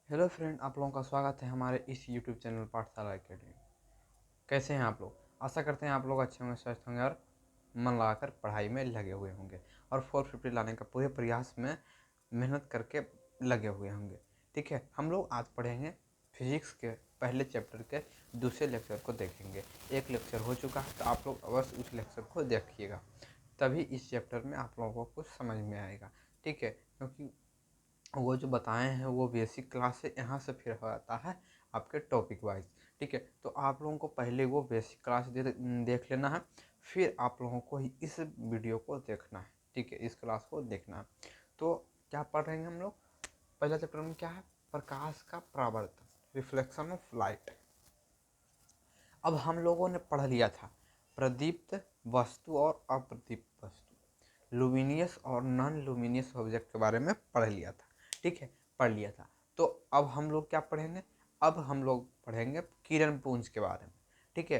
Hello friend, आप लोगों का स्वागत है हमारे इस यूट्यूब चैनल पाठशाला एकेडमी। कैसे हैं आप लोग? आशा करते हैं आप लोग अच्छे होंगे, स्वस्थ होंगे और मन लगाकर पढ़ाई में लगे हुए होंगे और 450 लाने का पूरे प्रयास में मेहनत करके लगे हुए होंगे। ठीक है, हम लोग आज पढ़ेंगे फिजिक्स के पहले चैप्टर के दूसरे लेक्चर को देखेंगे। एक लेक्चर हो चुका है तो आप लोग अवश्य उस लेक्चर को देखिएगा, तभी इस चैप्टर में आप लोगों को कुछ समझ में आएगा। ठीक है, क्योंकि वो जो बताए हैं वो बेसिक क्लास से यहाँ से फिर हो जाता है आपके टॉपिक वाइज। ठीक है, तो आप लोगों को पहले वो बेसिक क्लास देख लेना है, फिर आप लोगों को इस वीडियो को देखना है। ठीक है, इस क्लास को देखना है। तो क्या पढ़ रहे हैं हम लोग? पहला चैप्टर में क्या है? प्रकाश का परावर्तन, रिफ्लेक्शन ऑफ लाइट। अब हम लोगों ने पढ़ लिया था प्रदीप्त वस्तु और अप्रदीप्त वस्तु, लुमिनियस और नॉन लुमिनियस ऑब्जेक्ट के बारे में पढ़ लिया था। ठीक है, पढ़ लिया था। तो अब हम लोग क्या पढ़ेंगे? अब हम लोग पढ़ेंगे किरण पुंज के बारे में। ठीक है,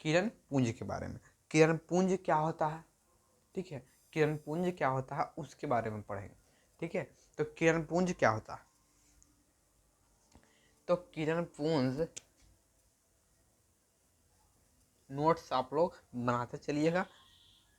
किरण पुंज के बारे में। किरण पुंज क्या होता है? ठीक है, किरण पुंज क्या होता है उसके बारे में पढ़ेंगे। ठीक है, तो किरण पुंज क्या होता है? तो किरण पुंज नोट्स आप लोग बनाते चलिएगा,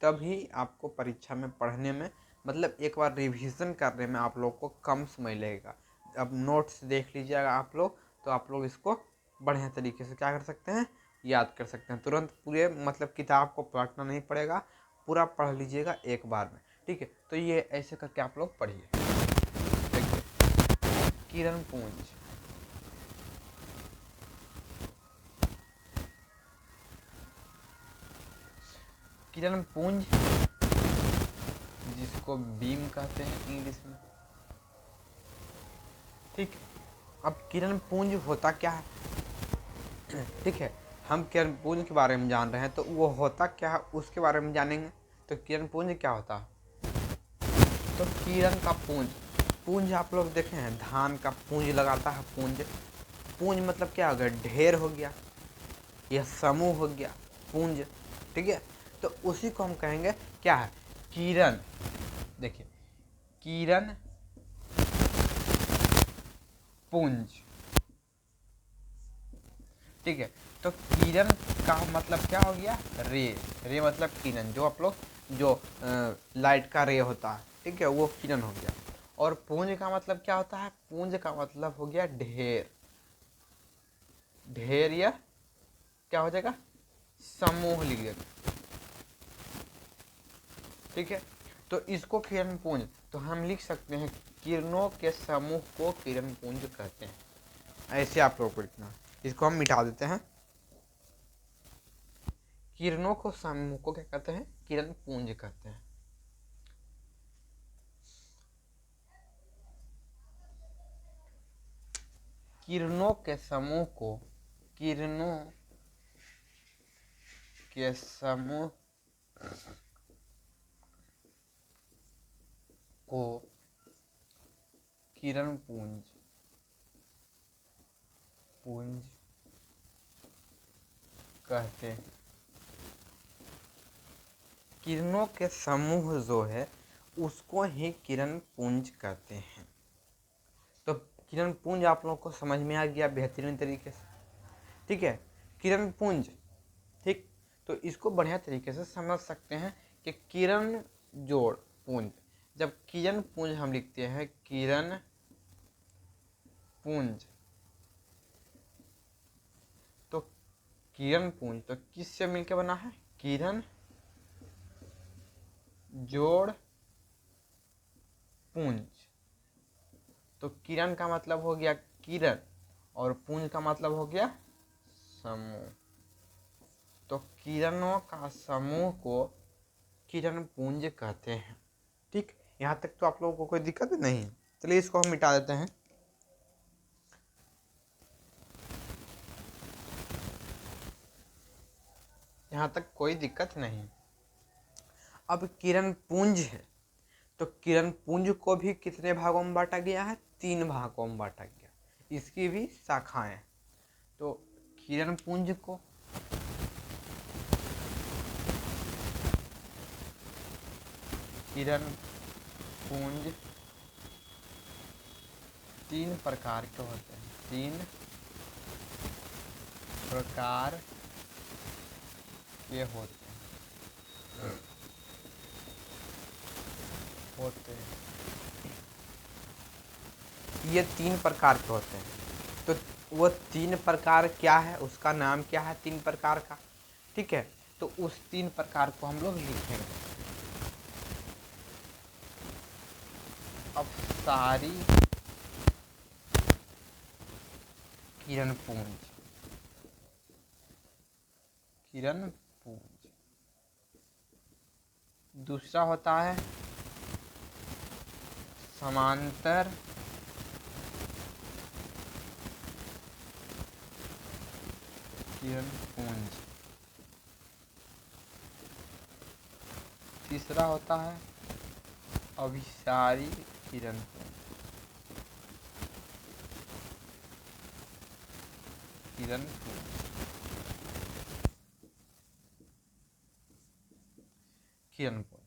तभी आपको परीक्षा में पढ़ने में, मतलब एक बार रिवीजन करने में आप लोग को कम समय लगेगा। अब नोट्स देख लीजिएगा आप लोग, तो आप लोग इसको बढ़िया तरीके से क्या कर सकते हैं, याद कर सकते हैं। तुरंत पूरे मतलब किताब को पलटना नहीं पड़ेगा, पूरा पढ़ लीजिएगा एक बार में। ठीक है, तो ये ऐसे करके आप लोग पढ़िए। देखिए, किरण पुंज। किरण पुंज जिसको बीम कहते हैं इंग्लिश में। ठीक, अब किरण पुंज होता क्या है? ठीक है, हम किरण पुंज के बारे में जान रहे हैं, तो वो होता क्या है उसके बारे में जानेंगे। तो किरण पुंज क्या होता है? तो किरण का पुंज, पुंज आप लोग देखे हैं, धान का पुंज लगाता है पुंज। पुंज मतलब क्या हो गया? ढेर हो गया, यह समूह हो गया पुंज। ठीक है, तो उसी को हम कहेंगे क्या है? किरण। देखिए, किरण पुंज। ठीक है, तो किरण का मतलब क्या हो गया? रे। रे मतलब किरण, जो आप लोग जो लाइट का रे होता है, ठीक है, वो किरण हो गया। और पुंज का मतलब क्या होता है? पुंज का मतलब हो गया ढेर। ढेर या क्या हो जाएगा? समूह लिख। ठीक है, तो इसको किरण पुंज, तो हम लिख सकते हैं किरणों के समूह को किरण पुंज कहते हैं। ऐसे आप लोगों को लिखना। इसको हम मिटा देते हैं। किरणों को समूह को क्या कहते हैं? किरण पुंज कहते हैं। किरणों के समूह को, किरणों के समूह को किरण पुंज पुंज कहते हैं। किरणों के समूह जो है उसको ही किरण पुंज कहते हैं। तो किरण पुंज आप लोगों को समझ में आ गया बेहतरीन तरीके से। ठीक है, किरण पुंज। ठीक, तो इसको बढ़िया तरीके से समझ सकते हैं कि किरण जोड़ पुंज। जब किरण पुंज हम लिखते हैं, किरण पुंज, तो किरण पुंज तो किससे मिलकर बना है? किरण जोड़ पुंज। तो किरण का मतलब हो गया किरण और पुंज का मतलब हो गया समूह। तो किरणों का समूह को किरण पुंज कहते हैं। ठीक, यहाँ तक तो आप लोगों को कोई दिक्कत नहीं? चलिए इसको हम मिटा देते हैं। यहाँ तक कोई दिक्कत नहीं। अब किरण पुंज है, तो किरण पुंज को भी कितने भागों में बांटा गया है? 3 भागों में बांटा गया। इसकी भी शाखाएं। तो किरण पुंज को किरण पुंज तीन प्रकार के होते हैं, तीन प्रकार के होते हैं। ये तीन प्रकार के होते हैं। तो वो तीन प्रकार क्या है, उसका नाम क्या है तीन प्रकार का, ठीक है। तो उस तीन प्रकार को हम लोग लिखेंगे। अपसारी किरणपुंज, किरणपुंज। दूसरा होता है समांतर किरणपुंज। तीसरा होता है अभिसारी किरणपुंज, किरणपुंज,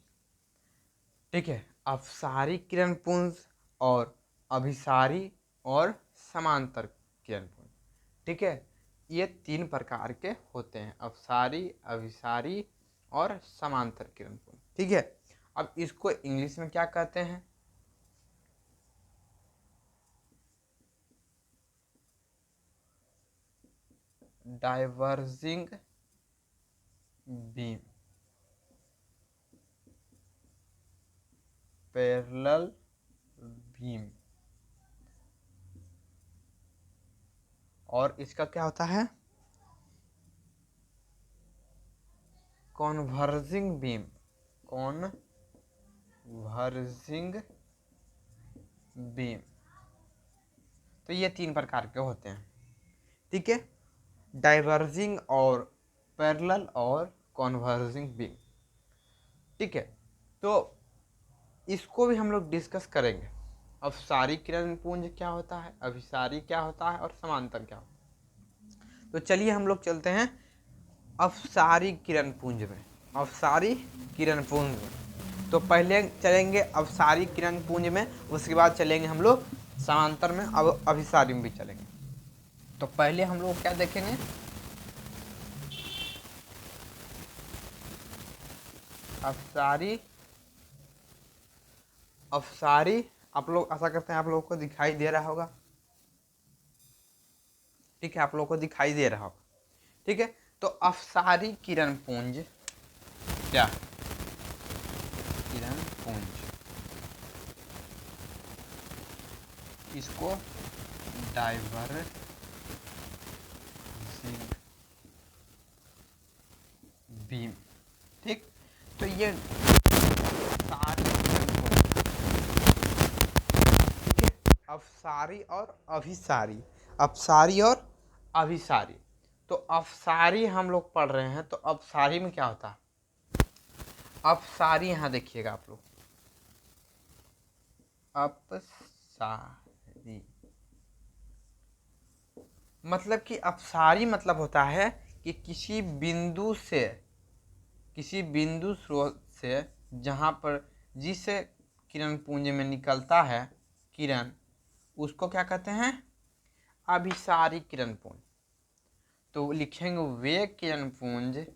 ठीक है। अपसारी किरणपुंज और अभिसारी और समांतर किरणपुंज, ठीक है। ये तीन प्रकार के होते हैं, अपसारी, अभिसारी और समांतर किरणपुंज, ठीक है। अब इसको इंग्लिश में क्या कहते हैं? डाइवर्जिंग बीम, पैरेलल बीम, और इसका क्या होता है? Converging beam, converging beam. तो ये तीन प्रकार के होते हैं, ठीक है। डाइवर्जिंग और पैरेलल और कॉन्वर्जिंग बीम, ठीक है। तो इसको भी हम लोग डिस्कस करेंगे। अपसारी किरणपुंज क्या होता है, अभिसारी क्या होता है और समांतर क्या होता है। तो चलिए हम लोग चलते हैं अपसारी किरणपुंज में। अपसारी किरणपुंज में तो पहले चलेंगे अपसारी किरणपुंज में, उसके बाद चलेंगे हम लोग समांतर में, अब अभिसारी में भी चलेंगे। तो पहले हम लोग क्या देखेंगे? अपसारी, अपसारी आप लोग आशा करते हैं आप लोगों को दिखाई दे रहा होगा, ठीक है। आप लोगों को दिखाई दे रहा होगा, ठीक है। तो अपसारी किरणपुंज क्या? किरणपुंज, इसको डाइवर्जिंग बीम, ठीक। तो ये अपसारी और अभिसारी, अपसारी और अभिसारी। तो अपसारी हम लोग पढ़ रहे हैं, तो अपसारी में क्या होता है? अपसारी यहाँ देखिएगा आप लोग, अपसारी मतलब कि अपसारी मतलब होता है कि किसी बिंदु से, किसी बिंदु स्रोत से जहाँ पर जिस किरणपुंज में निकलता है किरण, उसको क्या कहते हैं? अभिसारी किरणपुंज। तो लिखेंगे वे किरणपुंज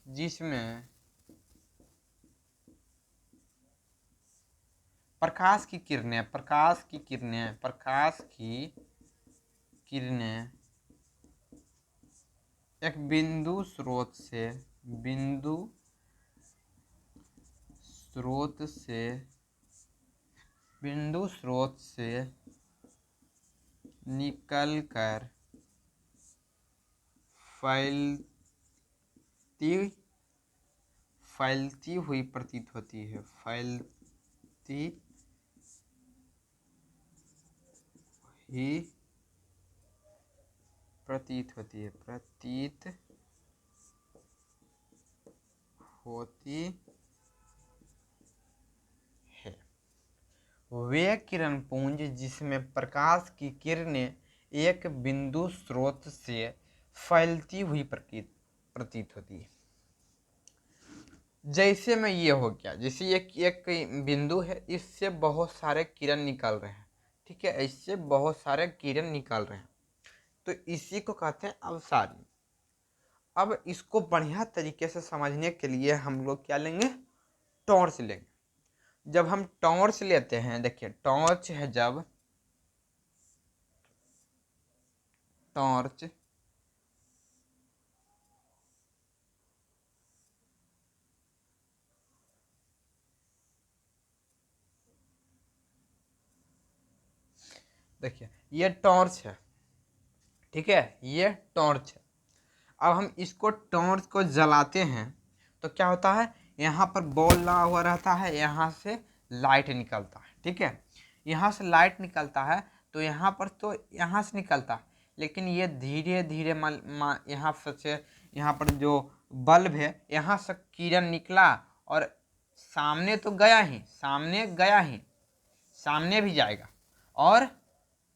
जिसमें प्रकाश की किरणें, प्रकाश की किरणें, प्रकाश की किरणें एक बिंदु स्रोत से, बिंदु स्रोत से, बिंदु स्रोत से निकलकर फैलती हुई प्रतीत होती है, फैलती ही प्रतीत होती है, प्रतीत होती है। वे किरणपुंज जिसमें प्रकाश की किरणें एक बिंदु स्रोत से फैलती हुई प्रतीत होती है। जैसे में ये हो गया, जैसे ये एक बिंदु है, इससे बहुत सारे किरण निकल रहे हैं, ठीक है, इससे बहुत सारे किरण निकल रहे हैं, तो इसी को कहते हैं अवसारी। अब इसको बढ़िया तरीके से समझने के लिए हम लोग क्या लेंगे, टॉर्च लेंगे। जब हम टॉर्च लेते हैं, देखिए टॉर्च है, जब टॉर्च देखिए ये टॉर्च है, ठीक है, ये टॉर्च है। अब हम इसको टॉर्च को जलाते हैं तो क्या होता है, यहाँ पर बॉल लगा हुआ रहता है, यहाँ से लाइट निकलता है, ठीक है, यहाँ से लाइट निकलता है, तो यहाँ पर तो यहाँ से निकलता है, लेकिन ये धीरे धीरे यहाँ पर जो बल्ब है, यहाँ से किरण निकला और सामने तो गया ही, सामने भी जाएगा, और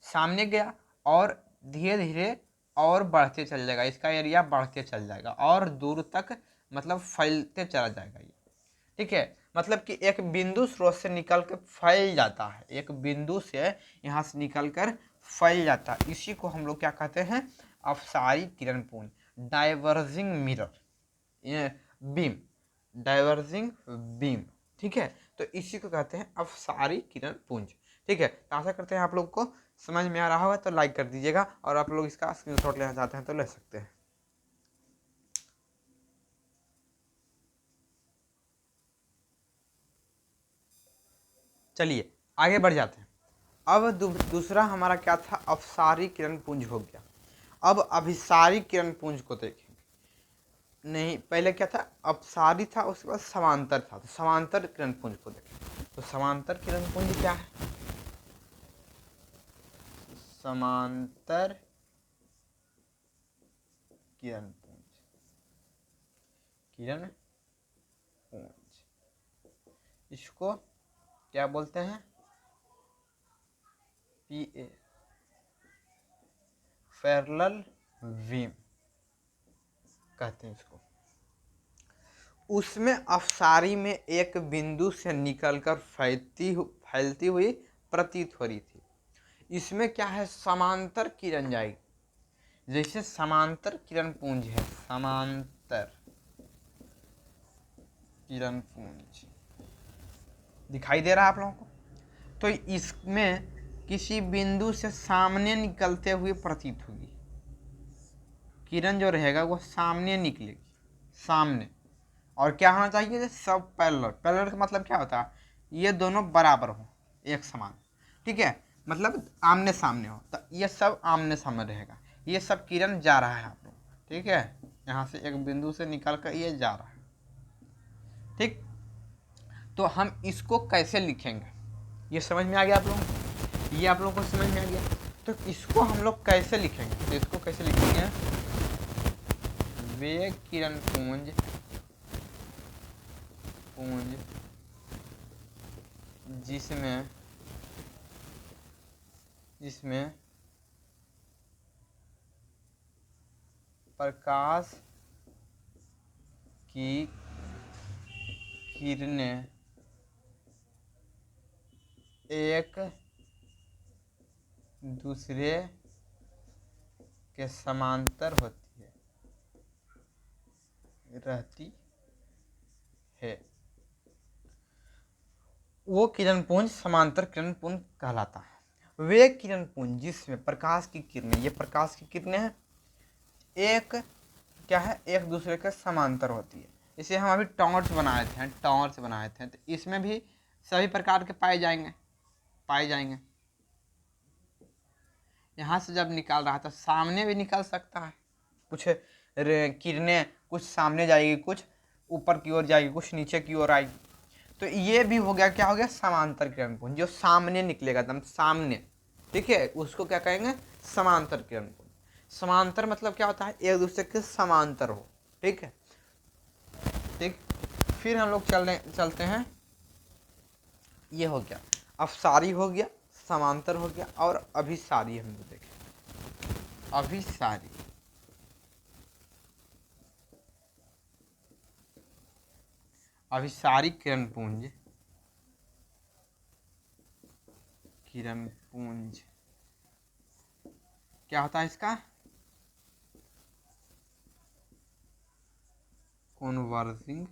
सामने गया और धीरे धीरे और बढ़ते चल जाएगा, इसका एरिया बढ़ते चल जाएगा और दूर तक मतलब फैलते चला जाएगा ये, ठीक है। मतलब कि एक बिंदु स्रोत से निकल कर फैल जाता है, एक बिंदु से यहाँ से निकल कर फैल जाता है, इसी को हम लोग क्या कहते हैं, अपसारी किरण पुंज, डाइवर्जिंग मिरर, ये बीम, डाइवर्जिंग बीम, ठीक है। तो इसी को कहते हैं अपसारी किरण पुंज, ठीक है। तो आशा करते हैं आप लोग को समझ में आ रहा होगा, तो लाइक कर दीजिएगा, और आप लोग इसका स्क्रीनशॉट लेना चाहते हैं तो ले सकते हैं। चलिए आगे बढ़ जाते हैं। अब दूसरा हमारा क्या था, अपसारी किरण पुंज हो गया। अब अभिसारी किरण पुंज को देखेंगे। नहीं, पहले क्या था, अपसारी था, उसके बाद समांतर था, तो समांतर किरण पुंज को देखें। तो समांतर किरण पुंज क्या है, समांतर किरण पुंज, किरण पुंज, इसको क्या बोलते हैं, PA, पैरेलल बीम कहते हैं इसको। उसमें अपसारी में एक बिंदु से निकलकर फैलती हुई प्रतीत हो रही थी। इसमें क्या है, समांतर किरण जाएगी, जैसे समांतर किरण पुंज है, समांतर किरण पुंज दिखाई दे रहा है आप लोगों को, तो इसमें किसी बिंदु से सामने निकलते हुए प्रतीत होगी, किरण जो रहेगा वो सामने निकलेगी, सामने, और क्या होना चाहिए, सब पैरेलल। पैरेलल का मतलब क्या होता है, ये दोनों बराबर हो, एक समान, ठीक है, मतलब आमने सामने हो, तो ये सब आमने सामने रहेगा, ये सब किरण जा रहा है आप लोग, ठीक है, यहाँ से एक बिंदु से निकल कर ये जा रहा है, ठीक। तो हम इसको कैसे लिखेंगे, ये समझ में आ गया आप लोगों को, ये आप लोगों को समझ में आ गया, तो इसको हम लोग कैसे लिखेंगे, तो इसको कैसे लिखेंगे, वे किरण पुंज जिसमें प्रकाश की किरणें एक दूसरे के समांतर रहती है, वो किरण पुंज समांतर किरण पुंज कहलाता है। वे किरण पुंज जिसमें प्रकाश की किरणें, ये प्रकाश की किरणें हैं, एक क्या है, एक दूसरे के समांतर होती है। इसे हम अभी टॉर्च बनाए थे, तो इसमें भी सभी प्रकार के पाए जाएंगे। यहाँ से जब निकाल रहा था, सामने भी निकल सकता है, कुछ किरणें कुछ सामने जाएगी, कुछ ऊपर की ओर जाएगी, कुछ नीचे की ओर आएगी, तो ये भी हो गया, क्या हो गया, समांतर किरण पुंज, जो सामने निकलेगा एकदम सामने, ठीक है, उसको क्या कहेंगे, समांतर किरण पुंज। समांतर मतलब क्या होता है, एक दूसरे के समांतर हो, ठीक है, ठीक। फिर हम लोग चलते हैं, ये हो गया, अपसारी हो गया, समांतर हो गया, और अभिसारी हम लोग देखें, अभिसारी, अभिसारी किरणपुंज, किरणपुंज क्या होता है इसका? Converging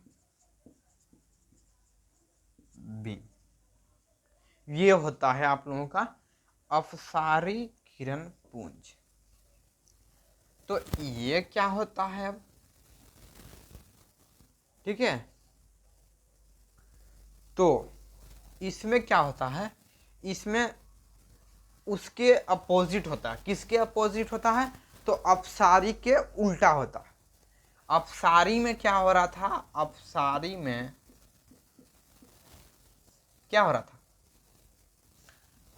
beam. ये होता है आप लोगों का अपसारी किरणपुंज। तो ये क्या होता है अब? ठीक है, तो इसमें क्या होता है, इसमें उसके अपोजिट होता है। किसके अपोजिट होता है? तो अपसारी के उल्टा होता है। अपसारी में क्या हो रहा था? अपसारी में क्या हो रहा था?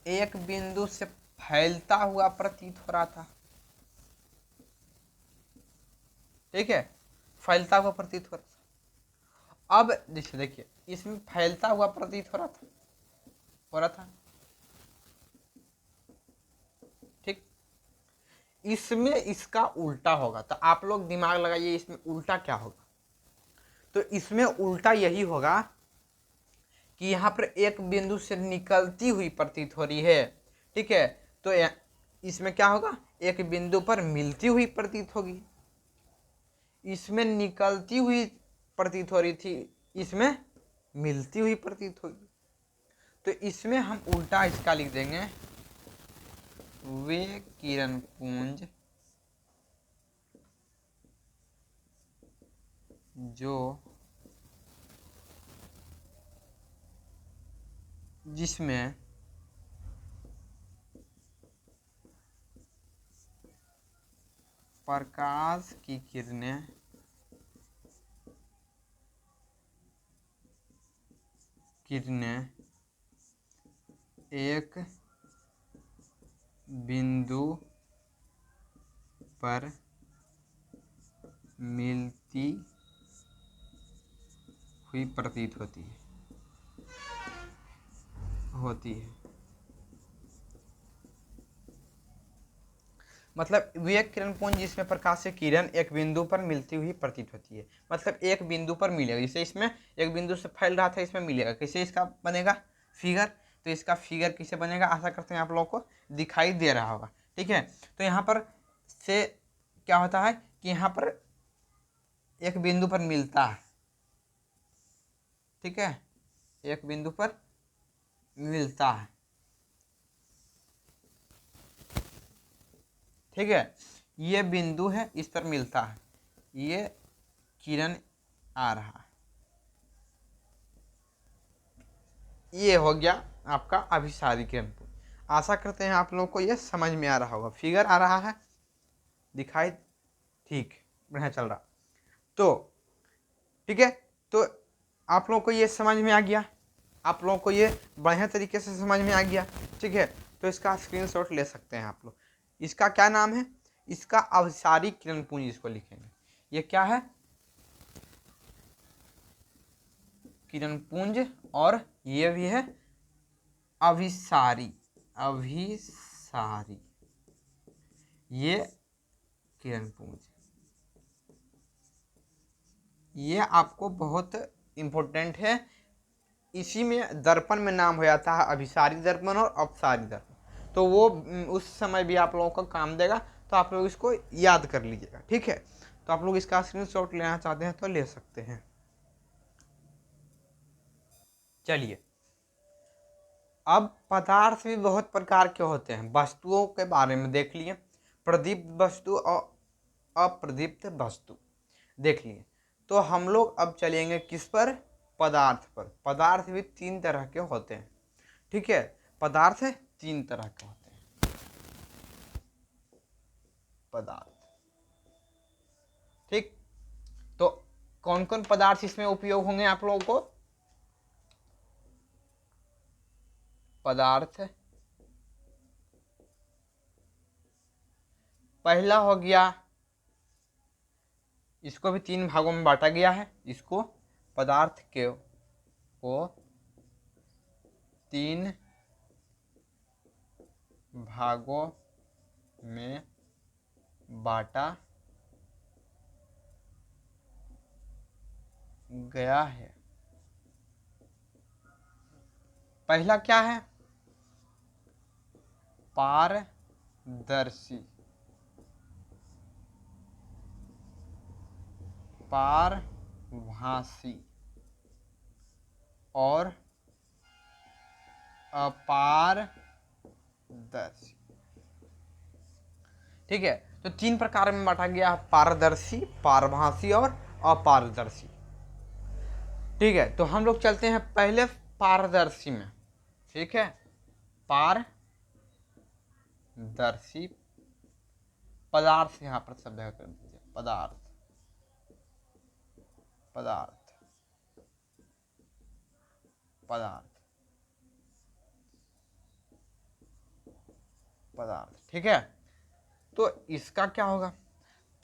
एक बिंदु से फैलता हुआ प्रतीत हो रहा था। ठीक है, फैलता हुआ प्रतीत हो रहा था। अब देखिए, इसमें फैलता हुआ प्रतीत हो रहा था। ठीक, इसमें इसका उल्टा होगा। तो आप लोग दिमाग लगाइए, इसमें उल्टा क्या होगा? तो इसमें उल्टा यही होगा कि यहाँ पर एक बिंदु से निकलती हुई प्रतीत हो रही है। ठीक है, तो इसमें क्या होगा? एक बिंदु पर मिलती हुई प्रतीत होगी। इसमें निकलती हुई प्रतीत हो रही थी, इसमें मिलती हुई प्रतीत होगी। तो इसमें हम उल्टा इसका लिख देंगे, वे किरणपुंज जो जिसमें प्रकाश की किरणें एक बिंदु पर मिलती हुई प्रतीत होती है। मतलब वे किरणपुंज जिसमें प्रकाश से किरण एक बिंदु पर मिलती हुई प्रतीत होती है। मतलब एक बिंदु पर मिलेगा। जैसे इसमें एक बिंदु से फैल रहा था, इसमें मिलेगा। कैसे इसका बनेगा फिगर? तो इसका फिगर कैसे बनेगा, आशा करते हैं आप लोगों को दिखाई दे रहा होगा। ठीक है, तो यहाँ पर से क्या होता है कि यहाँ पर एक बिंदु पर मिलता है। ठीक है, एक बिंदु पर मिलता है। ठीक है, ये बिंदु है, इस पर मिलता है, ये किरण आ रहा है। ये हो गया आपका अभिसारी किरणपुंज। आशा करते हैं आप लोगों को ये समझ में आ रहा होगा। फिगर आ रहा है, दिखाई? ठीक, बढ़िया चल रहा। तो ठीक है, तो आप लोगों को ये समझ में आ गया, आप लोगों को ये बढ़िया तरीके से समझ में आ गया। ठीक है, तो इसका स्क्रीनशॉट ले सकते हैं आप लोग। इसका क्या नाम है? इसका अभिसारी किरणपुंज इसको लिखेंगे। ये क्या है? किरणपुंज। और ये भी है अभिसारी। अभिसारी ये किरणपुंज। ये आपको बहुत इम्पोर्टेंट है। इसी में दर्पण में नाम हो जाता है अभिसारी दर्पण और अपसारी दर्पण। तो वो उस समय भी आप लोगों को काम देगा, तो आप लोग इसको याद कर लीजिएगा। ठीक है, तो आप लोग इसका स्क्रीनशॉट लेना चाहते हैं तो ले सकते हैं। चलिए, अब पदार्थ भी बहुत प्रकार के होते हैं। वस्तुओं के बारे में देख लिए, प्रदीप्त वस्तु और अप्रदीप्त वस्तु देख लिए। तो हम लोग अब चलेंगे किस पर? पदार्थ पर। पदार्थ भी तीन तरह के होते हैं। ठीक है, पदार्थ तीन तरह के होते हैं। पदार्थ, ठीक, तो कौन कौन पदार्थ इसमें उपयोग होंगे आप लोगों को? पदार्थ पहला हो गया, इसको भी तीन भागों में बांटा गया है। इसको पदार्थ को तीन भागों में बांटा गया है। पहला क्या है? पारदर्शी, पारभासी और अपारदर्शी। ठीक है, तो 3 प्रकार में बांटा गया है, पारदर्शी, पारभासी और अपारदर्शी। ठीक है, तो हम लोग चलते हैं पहले पारदर्शी में। ठीक है, पारदर्शी पदार्थ यहाँ पर शब्द कर दीजिए, पदार्थ, पदार्थ, पदार्थ, पदार्थ। ठीक है, तो इसका क्या होगा?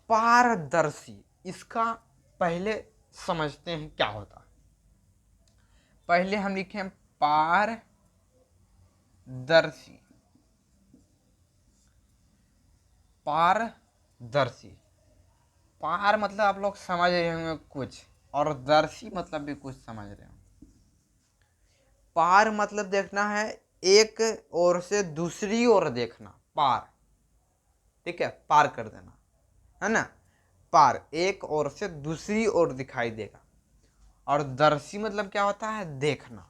पारदर्शी, इसका पहले समझते हैं क्या होता है। पहले हम लिखें पारदर्शी, पारदर्शी। पार मतलब आप लोग समझ रहे होंगे कुछ, और दर्शी मतलब भी कुछ समझ रहे होंगे। पार मतलब देखना है, एक ओर से दूसरी ओर देखना, पार। ठीक है, पार कर देना, है ना। पार एक ओर से दूसरी ओर दिखाई देगा। और दर्शी मतलब क्या होता है? देखना।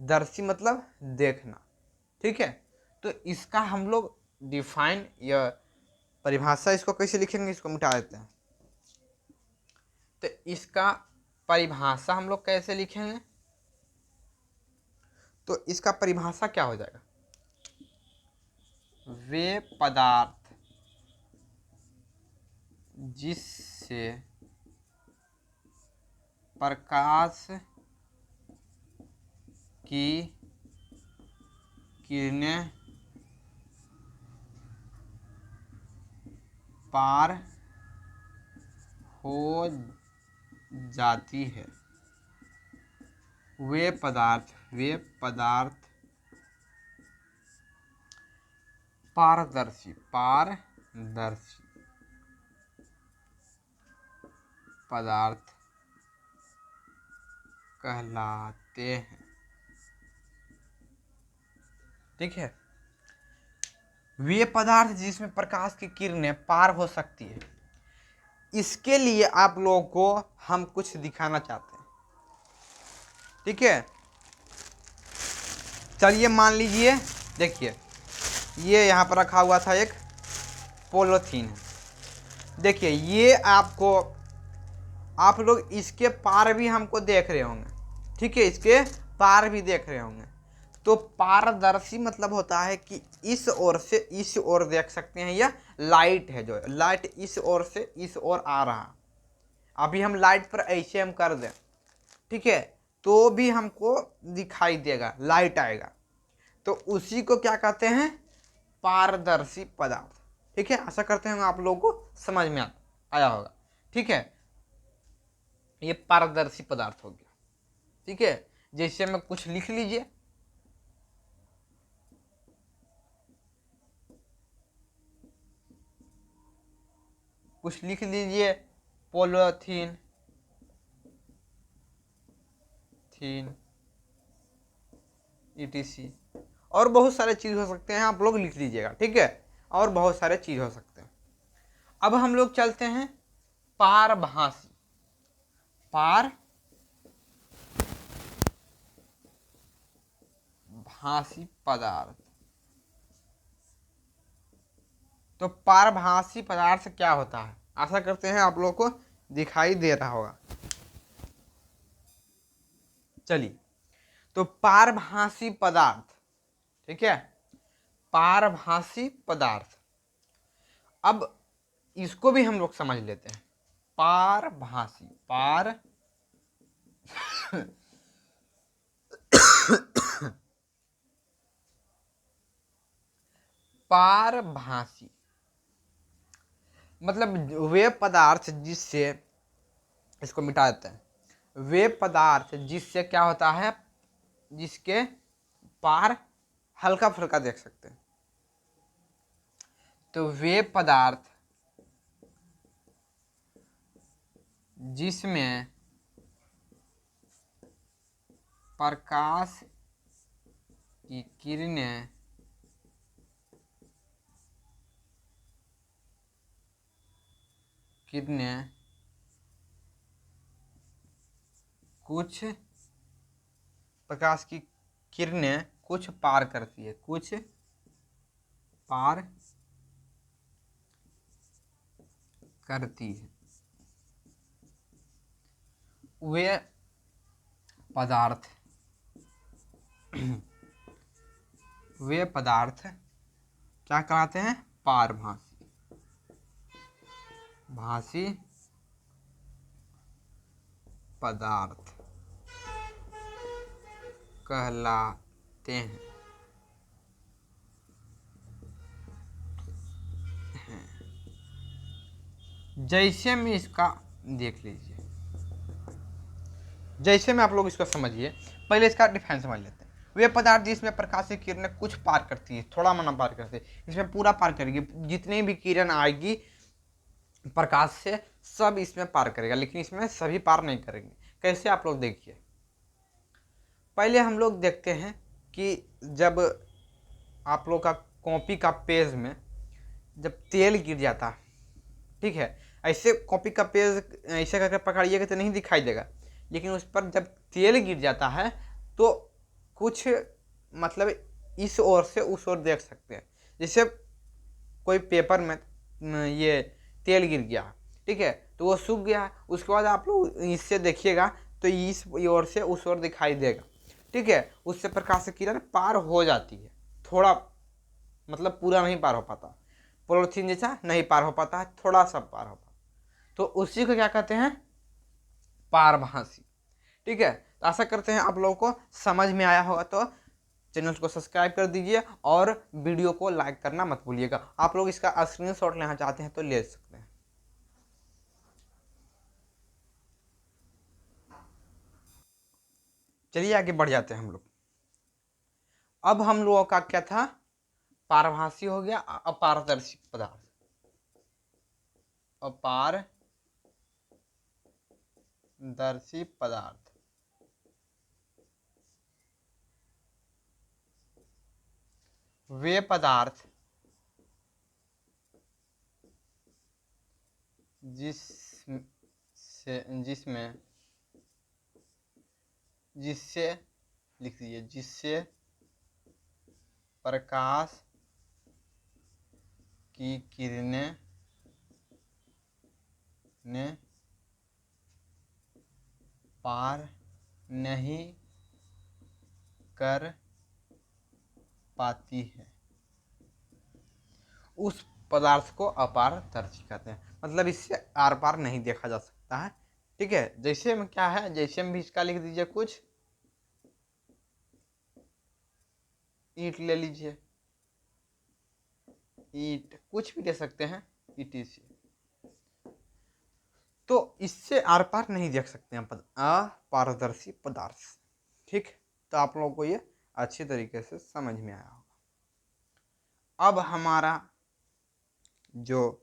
दर्शी मतलब देखना। ठीक है, तो इसका हम लोग डिफाइन या परिभाषा इसको कैसे लिखेंगे, इसको मिटा देते हैं। तो इसका परिभाषा हम लोग कैसे लिखेंगे? तो इसका परिभाषा क्या हो जाएगा? वे पदार्थ जिससे प्रकाश की किरणें पार हो जाती है, वे पदार्थ, वे पदार्थ पारदर्शी, पारदर्शी पदार्थ कहलाते हैं। ठीक है, वे पदार्थ जिसमें प्रकाश की किरणें पार हो सकती है, इसके लिए आप लोगों को हम कुछ दिखाना चाहते हैं। ठीक है, चलिए मान लीजिए, देखिए ये यहाँ पर रखा हुआ था एक पोलोथीन। देखिए ये आपको, आप लोग इसके पार भी हमको देख रहे होंगे। ठीक है, इसके पार भी देख रहे होंगे। तो पारदर्शी मतलब होता है कि इस ओर से इस ओर देख सकते हैं, या लाइट है जो लाइट इस ओर से इस ओर आ रहा, अभी हम लाइट पर ऐसे हम कर दें, ठीक है, तो भी हमको दिखाई देगा, लाइट आएगा। तो उसी को क्या कहते हैं? पारदर्शी पदार्थ। ठीक है, आशा करते हैं आप लोगों को समझ में आया होगा। ठीक है, ये पारदर्शी पदार्थ हो गया। ठीक है, जैसे में कुछ लिख लीजिए, कुछ लिख लीजिए, पोलोथीन, थीन, ईटीसी, और बहुत सारे चीज हो सकते हैं, आप लोग लिख लीजिएगा। ठीक है, और बहुत सारे चीज हो सकते हैं। अब हम लोग चलते हैं पारभासी, पारभासी पदार्थ। तो पारभासी पदार्थ क्या होता है? आशा करते हैं आप लोगों को दिखाई दे रहा होगा। चलिए, तो पारभासी पदार्थ, ठीक है, पारभासी पदार्थ। अब इसको भी हम लोग समझ लेते हैं। पारभासी, पारभासी मतलब वे पदार्थ जिससे, इसको मिटा देते हैं, वे पदार्थ जिससे क्या होता है? जिसके पार हल्का फुल्का देख सकते हैं। तो वे पदार्थ जिसमें प्रकाश कि किरणें कुछ प्रकाश की किरणें कुछ पार करती है, कुछ पार करती है। वे पदार्थ वे पदार्थ क्या कहलाते हैं? पारभासी पदार्थ कहलाते हैं। जैसे में इसका देख लीजिए, जैसे में आप लोग इसको समझिए, पहले इसका डिफाइन समझ लेते हैं। वे पदार्थ जिसमें प्रकाश की किरणें कुछ पार करती है, थोड़ा मना पार करती है, इसमें पूरा पार करेगी। जितनी भी किरण आएगी प्रकाश से सब इसमें पार करेगा, लेकिन इसमें सभी पार नहीं करेंगे। कैसे? आप लोग देखिए। पहले हम लोग देखते हैं कि जब आप लोग का कॉपी का पेज में जब तेल गिर जाता है, ठीक है, ऐसे कॉपी का पेज ऐसे करके पकड़िएगा तो नहीं दिखाई देगा, लेकिन उस पर जब तेल गिर जाता है तो कुछ मतलब इस ओर से उस ओर देख सकते हैं। जैसे कोई पेपर में ये तेल गिर गया, ठीक है, तो वो सूख गया, उसके बाद आप लोग इससे देखिएगा तो इस ओर से उस ओर दिखाई देगा, ठीक है। उससे प्रकाश की किरण पार हो जाती है, थोड़ा मतलब पूरा नहीं पार हो पाता, पॉलीथीन जैसा नहीं पार हो पाता है, थोड़ा सा पार हो पाता, तो उसी को क्या कहते हैं? पारभासी, ठीक है। तो आशा करते हैं आप लोगों को समझ में आया होगा। तो चैनल को सब्सक्राइब कर दीजिए और वीडियो को लाइक करना मत भूलिएगा। आप लोग इसका स्क्रीनशॉट लेना चाहते हैं तो ले सकते हैं। चलिए आगे बढ़ जाते हैं हम लोग। अब हम लोगों का क्या था? पारभासी हो गया, अपारदर्शी पदार्थ, अपारदर्शी पदार्थ। वे पदार्थ जिससे लिख दीजिए, जिससे प्रकाश की किरणें ने पार नहीं कर पाती है, उस पदार्थ को अपारदर्शी कहते हैं। मतलब इससे आर पार नहीं देखा जा सकता है, ठीक है। जैसे में क्या है, जैसे में भी इसका लिख दीजिए, कुछ ईंट ले लीजिए, ईंट कुछ भी ले सकते हैं, ईटी से, तो इससे आर पार नहीं देख सकते हैं अपारदर्शी पदार्थ, ठीक। तो आप लोगों को ये अच्छी तरीके से समझ में आया होगा। अब हमारा जो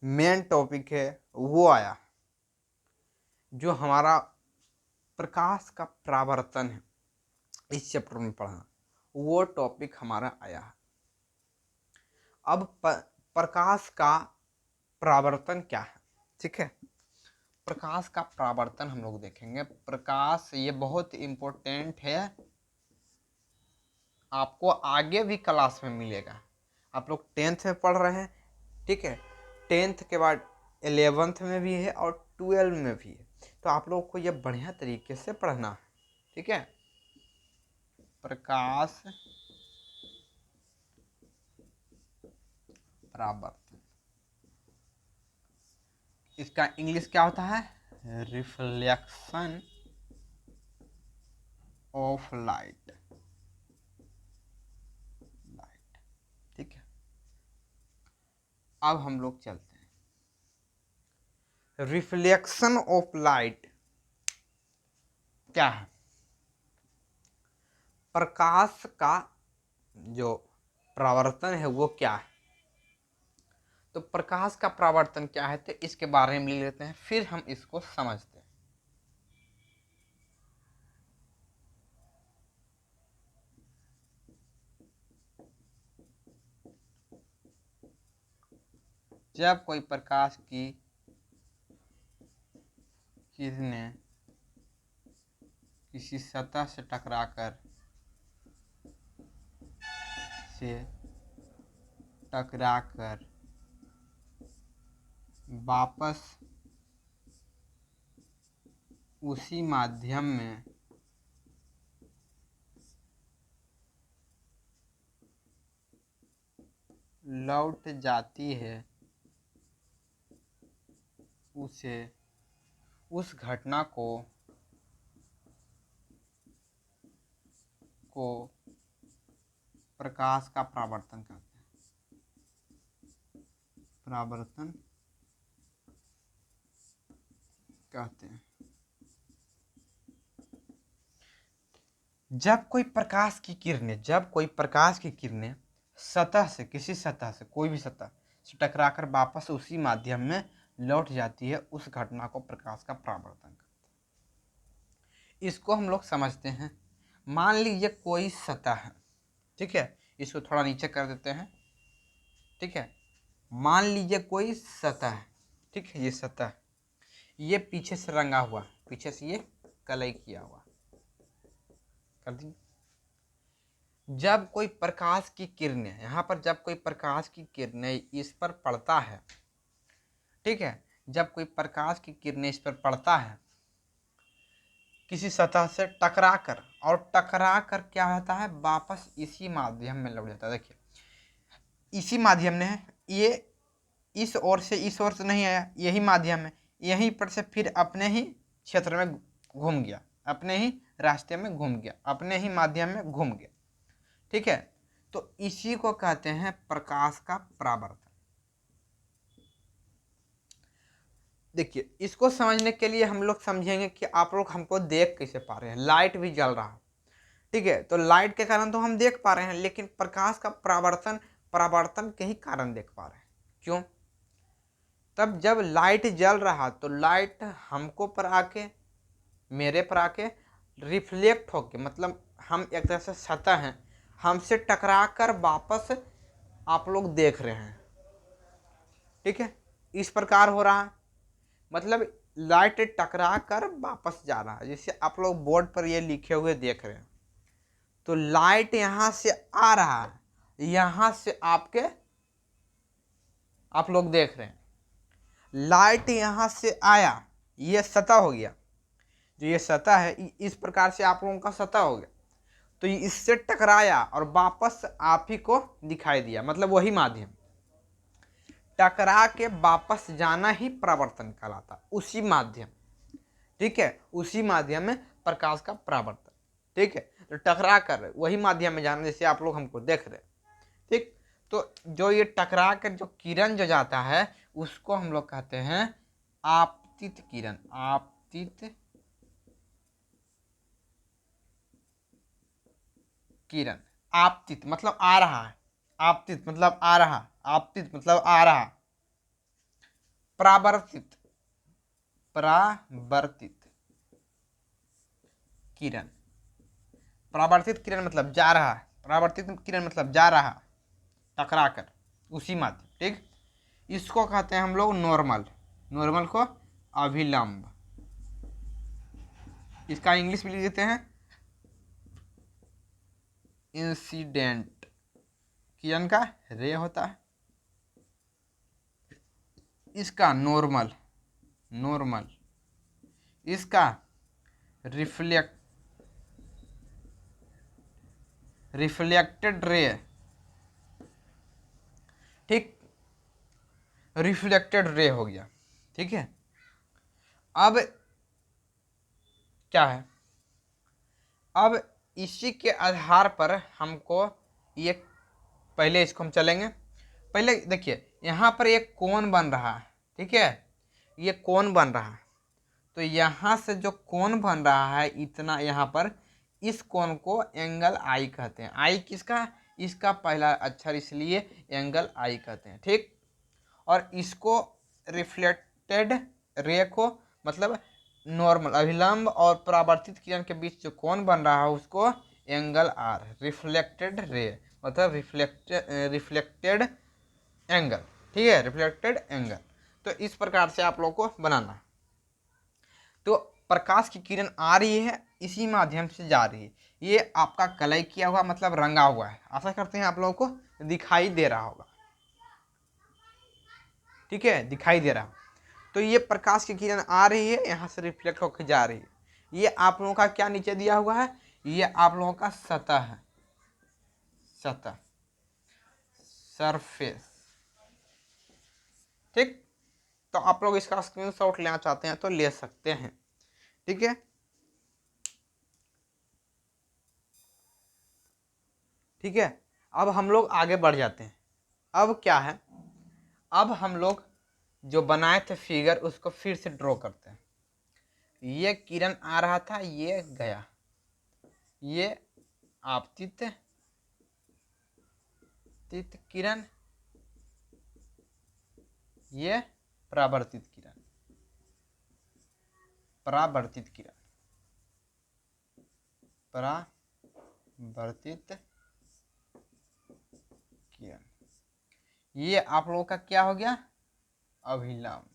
मेन टॉपिक है वो आया, जो हमारा प्रकाश का परावर्तन है, इस चैप्टर में पढ़ना, वो टॉपिक हमारा आया है। अब प्रकाश का परावर्तन क्या है, ठीक है। प्रकाश का परावर्तन हम लोग देखेंगे। प्रकाश ये बहुत इम्पोर्टेंट है, आपको आगे भी क्लास में मिलेगा। आप लोग 10th में पढ़ रहे हैं, ठीक है, 10th के बाद 11th में भी है और 12 में भी है, तो आप लोग को ये बढ़िया तरीके से पढ़ना है, ठीक है। प्रकाश परावर्तन, इसका इंग्लिश क्या होता है? रिफ्लेक्शन ऑफ लाइट, ठीक है। अब हम लोग चलते हैं, रिफ्लेक्शन ऑफ लाइट क्या है? प्रकाश का जो परावर्तन है वो क्या है? तो प्रकाश का परावर्तन क्या है, तो इसके बारे में ले लेते हैं, फिर हम इसको समझते हैं। जब कोई प्रकाश की किरणें किसी सतह से टकराकर वापस उसी माध्यम में लौट जाती है, उस घटना को प्रकाश का परावर्तन कहते हैं। परावर्तन कहते हैं। जब कोई प्रकाश की किरणें सतह से, किसी सतह से, कोई भी सतह से टकराकर वापस उसी माध्यम में लौट जाती है, उस घटना को प्रकाश का परावर्तन कहते हैं। इसको हम लोग समझते हैं। मान लीजिए कोई सतह है, ठीक है, इसको थोड़ा नीचे कर देते हैं, ठीक है। मान लीजिए कोई सतह है, ठीक है, ये सतह, ये पीछे से रंगा हुआ, पीछे से ये कलई किया हुआ, कर दी। जब कोई प्रकाश की किरणें, यहाँ पर जब कोई प्रकाश की किरणें इस पर पड़ता है, ठीक है, जब कोई प्रकाश की किरणें इस पर पड़ता है किसी सतह से टकराकर, और टकराकर क्या होता है, वापस इसी माध्यम में लौट जाता है। देखिए इसी माध्यम में है, ये इस ओर से नहीं आया, यही माध्यम है, यहीं पर से फिर अपने ही क्षेत्र में घूम गया, अपने ही रास्ते में घूम गया, अपने ही माध्यम में घूम गया, ठीक है। तो इसी को कहते हैं प्रकाश का परावर्तन। देखिए इसको समझने के लिए हम लोग समझेंगे कि आप लोग हमको देख कैसे पा रहे हैं। लाइट भी जल रहा है, ठीक है, तो लाइट के कारण तो हम देख पा रहे हैं, लेकिन प्रकाश का परावर्तन के ही कारण देख पा रहे हैं। क्यों? तब जब लाइट जल रहा तो लाइट हमको पर आके, मेरे पर आके रिफ्लेक्ट होके, मतलब हम एक तरह से सतह हैं, हमसे टकराकर वापस आप लोग देख रहे हैं, ठीक है, इस प्रकार हो रहा है। मतलब लाइट टकरा कर वापस जा रहा है, जैसे आप लोग बोर्ड पर ये लिखे हुए देख रहे हैं। तो लाइट यहां से आ रहा है, यहां से आप लोग देख रहे हैं। लाइट यहां से आया, ये सतह हो गया, जो ये सतह है इस प्रकार से आप लोगों का सतह हो गया, तो ये इससे टकराया और वापस आप ही को दिखाई दिया, मतलब वही माध्यम। टकरा के वापस जाना ही परावर्तन कहलाता, उसी माध्यम, ठीक है, उसी माध्यम में प्रकाश का परावर्तन, ठीक है। तो टकरा कर वही माध्यम में जाना, जैसे आप लोग हमको देख रहे हैं, ठीक। तो जो ये टकरा कर जो किरण जो जाता है उसको हम लोग कहते हैं आपतित किरण। आपतित किरण, आपतित मतलब आ रहा है, आपतित मतलब आ रहा, आपतित मतलब आ रहा। परावर्तित किरण, परावर्तित किरण मतलब जा रहा, परावर्तित किरण मतलब जा रहा टकरा कर उसी माध्यम, ठीक। इसको कहते हैं हम लोग नॉर्मल, नॉर्मल को अभिलंब, इसका इंग्लिश भी लिख देते हैं इंसिडेंट। किरण का रे होता है, इसका नॉर्मल, इसका रिफ्लेक्टेड रे, ठीक, रिफ्लेक्टेड रे हो गया, ठीक है। अब क्या है, अब इसी के आधार पर हमको ये, पहले इसको हम चलेंगे। पहले देखिए यहाँ पर एक कोण बन रहा है, ठीक है, ये कोण बन रहा है। तो यहाँ से जो कोण बन रहा है इतना, यहाँ पर इस कोण को एंगल आई कहते हैं। आई किसका, इसका पहला अक्षर, इसलिए एंगल आई कहते हैं, ठीक। और इसको रिफ्लेक्टेड रे को, मतलब नॉर्मल अभिलंब और परावर्तित किरण के बीच जो कोण बन रहा है उसको एंगल आर, रिफ्लेक्टेड रे मतलब रिफ्लेक्टेड एंगल, ठीक है, रिफ्लेक्टेड एंगल। तो इस प्रकार से आप लोग को बनाना है। तो प्रकाश की किरण आ रही है, इसी माध्यम से जा रही है, ये आपका कलई किया हुआ मतलब रंगा हुआ है, आशा करते हैं आप लोगों को दिखाई दे रहा होगा। ठीक है, दिखाई दे रहा। तो ये प्रकाश की किरण आ रही है, यहाँ से रिफ्लेक्ट होकर जा रही है। ये आप लोगों का क्या नीचे दिया हुआ है, ये आप लोगों का सतह है, सतह, सरफेस। ठीक, तो आप लोग इसका स्क्रीनशॉट लेना चाहते हैं तो ले सकते हैं। ठीक है, ठीक है। अब हम लोग आगे बढ़ जाते हैं। अब क्या है, अब हम लोग जो बनाए थे फिगर उसको फिर से ड्रॉ करते हैं। ये किरण आ रहा था, ये गया, ये आपतित किरण, ये परावर्तित किरण, परावर्तित किरण, परावर्तित किरण। ये आप लोगों का क्या हो गया, अभिलंब।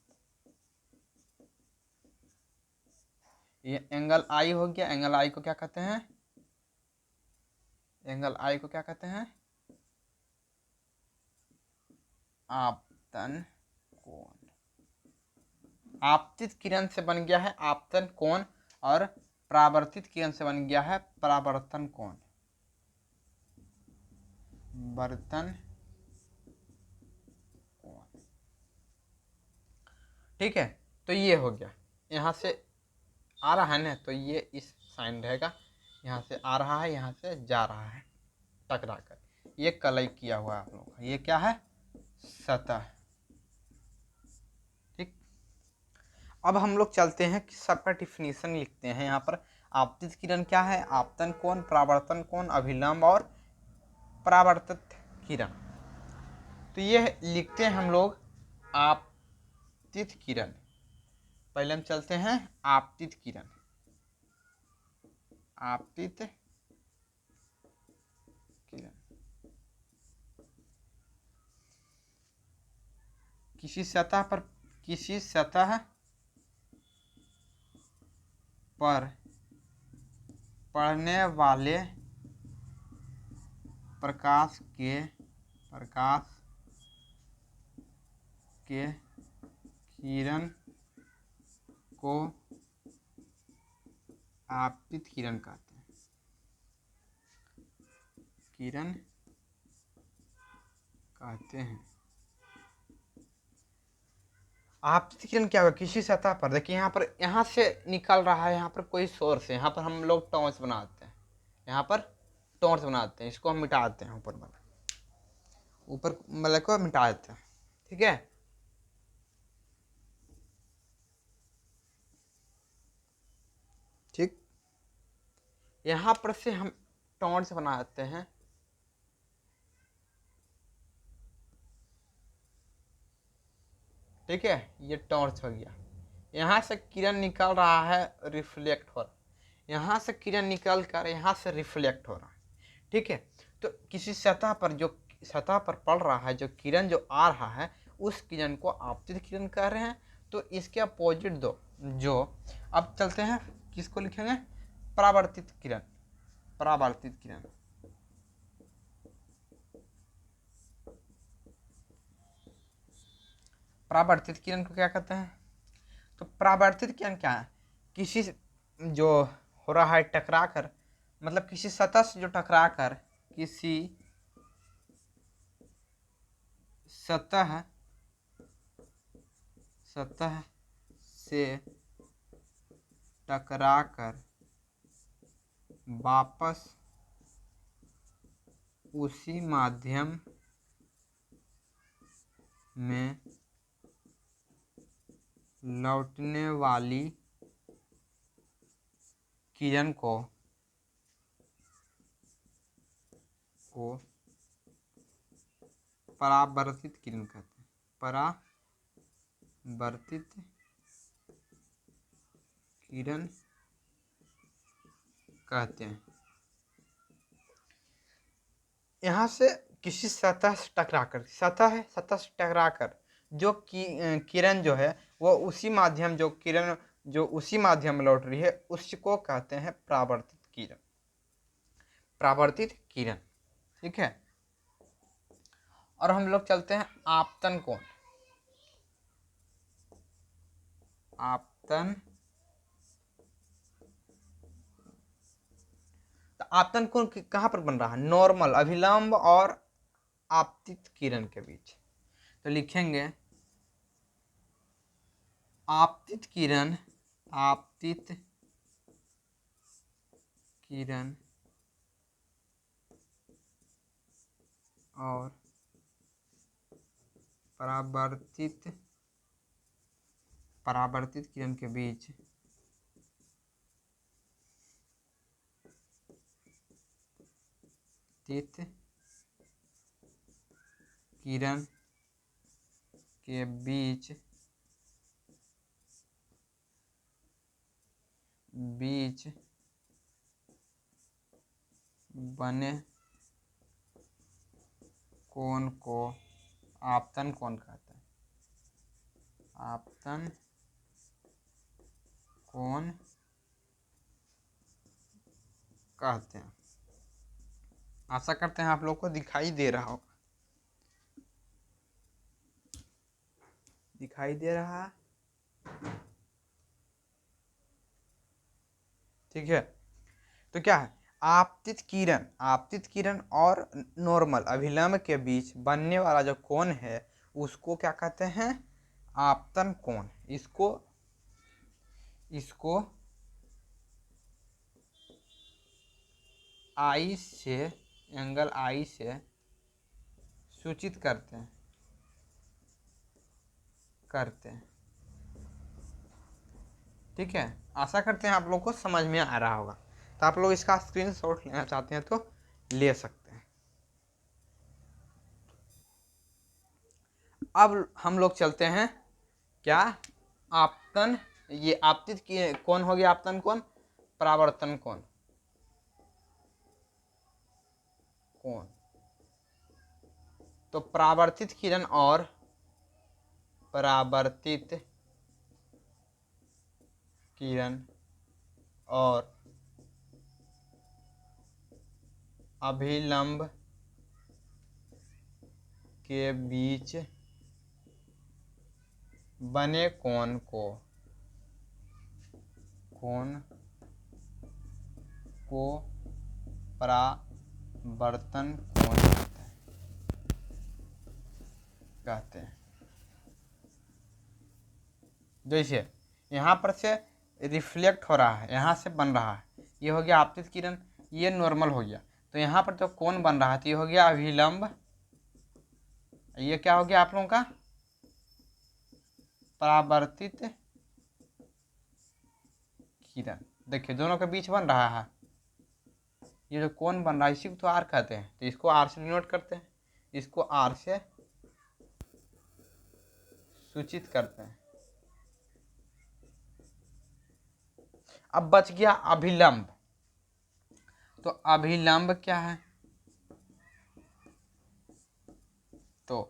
ये एंगल आई हो गया। एंगल आई को क्या कहते हैं, एंगल आई को क्या कहते हैं, आपतन कोण। आपतित किरण से बन गया है आपतन कोण, और परावर्तित किरण से बन गया है परावर्तन कोण, वर्तन कोण। ठीक है, तो ये हो गया। यहाँ से आ रहा है ना, तो ये इस साइन रहेगा, यहाँ से आ रहा है, यहाँ से जा रहा है टकरा कर। ये कलई किया हुआ है आप लोगों का, ये क्या है, सतह। ठीक, अब हम लोग चलते हैं कि सबका डिफिनीशन लिखते हैं। यहाँ पर आपतित किरण क्या है, आपतन कोण, परावर्तन कोण, अभिलंब और परावर्तित किरण। तो ये लिखते हैं हम लोग आपतित किरण। पहले हम चलते हैं आपतित किरण, आपतित किरण। किसी सतह पर पड़ने वाले प्रकाश के किरण को आपतित किरण कहते हैं, किरण कहते हैं। आपतित किरण क्या होगा, किसी सतह पर, देखिए यहाँ पर, यहाँ से निकल रहा है, यहाँ पर कोई सोर्स है, यहाँ पर हम लोग टॉर्च बनाते हैं, यहाँ पर टॉर्च बनाते हैं, इसको हम मिटा देते हैं, ऊपर मतलब को मिटा देते हैं। ठीक है, ठीक, यहाँ पर से हम टॉर्च बनाते हैं। ठीक है, ये टॉर्च हो गया। यहाँ से किरण निकल रहा है, रिफ्लेक्ट हो रहा है, यहाँ से किरण निकल कर यहाँ से रिफ्लेक्ट हो रहा है। ठीक है, तो किसी सतह पर, जो सतह पर पड़ रहा है, जो किरण जो आ रहा है, उस किरण को आपतित किरण कह रहे हैं। तो इसके अपोजिट दो जो, अब चलते हैं किसको लिखेंगे, परावर्तित किरण, परावर्तित किरण। परावर्तित किरण को क्या कहते हैं, तो परावर्तित किरण क्या है, किसी जो हो रहा है टकरा कर, मतलब किसी सतह से जो टकरा कर, किसी सतह से टकरा कर वापस उसी माध्यम में लौटने वाली किरण को परावर्तित किरण कहते हैं, परावर्तित किरण कहते हैं। यहाँ से किसी सतह से टकराकर, सतह है, सतह से टकराकर जो किरण जो है वो उसी माध्यम, जो किरण जो उसी माध्यम में लौट रही है उसको कहते हैं परावर्तित किरण, परावर्तित किरण। ठीक है, और हम लोग चलते हैं आपतन कोण। आपतन, तो आपतन कोण कहाँ पर बन रहा है? नॉर्मल, अभिलंब और आपतित किरण के बीच। तो लिखेंगे आपतित किरण, आपतित किरण और परावर्तित किरण के बीच तित किरण के बीच बने कोण को आपतन कोण कहते हैं। आपतन कोण कहते हैं। आशा करते हैं आप लोग को दिखाई दे रहा होगा, दिखाई दे रहा है। ठीक है, तो क्या है? आपतित किरण और नॉर्मल, अभिलंब के बीच बनने वाला जो कोण है उसको क्या कहते हैं? आपतन कोण। इसको आई से, एंगल आई से सूचित करते हैं। ठीक है, आशा करते हैं आप लोग को समझ में आ रहा होगा। तो आप लोग इसका स्क्रीनशॉट लेना चाहते हैं तो ले सकते हैं। अब हम लोग चलते हैं क्या? आपतन, ये आपतित कोण हो गया, आपतन कोण, परावर्तन कोण। तो परावर्तित किरण और अभिलंब के बीच बने कोण को परावर्तन कोण कहते हैं। जैसे यहाँ पर से रिफ्लेक्ट हो रहा है, यहाँ से बन रहा है, ये हो गया आपतित किरण, ये नॉर्मल हो गया। तो यहाँ पर जो कोण बन रहा है तो ये हो गया अभिलंब, ये क्या हो गया आप लोगों का? परावर्तित किरण। देखिए दोनों के बीच बन रहा है, ये जो कोण बन रहा है इसी को तो आर कहते हैं। तो इसको आर से डिनोट करते हैं, इसको आर से सूचित करते हैं। अब बच गया अभिलंब। तो अभिलंब क्या है? तो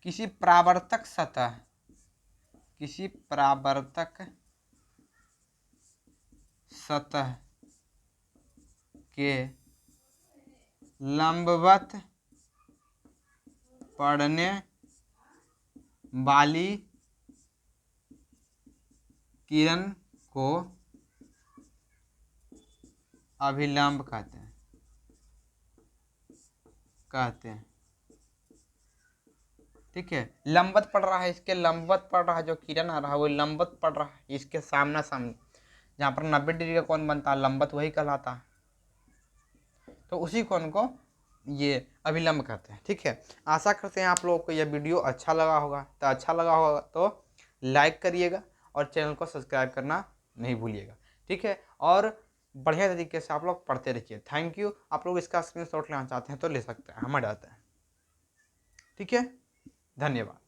किसी परावर्तक सतह के लंबवत पड़ने वाली किरण को अभिलंब कहते हैं। ठीक है, लंबवत पड़ रहा है, इसके लंबवत पड़ रहा है, जो किरण आ रहा है वो लंबवत पड़ रहा है इसके सामना सामने, जहाँ पर 90 डिग्री का कोण बनता है लंबवत वही कहलाता है। तो उसी कोण को ये अभिलंब कहते हैं। ठीक है, आशा करते हैं आप लोगों को यह वीडियो अच्छा लगा होगा। तो अच्छा लगा होगा तो लाइक करिएगा और चैनल को सब्सक्राइब करना नहीं भूलिएगा। ठीक है, और बढ़िया तरीके से आप लोग पढ़ते रहिए। Thank you. आप लोग इसका स्क्रीनशॉट लेना चाहते हैं तो ले सकते हैं, हम जाते हैं। ठीक है, धन्यवाद।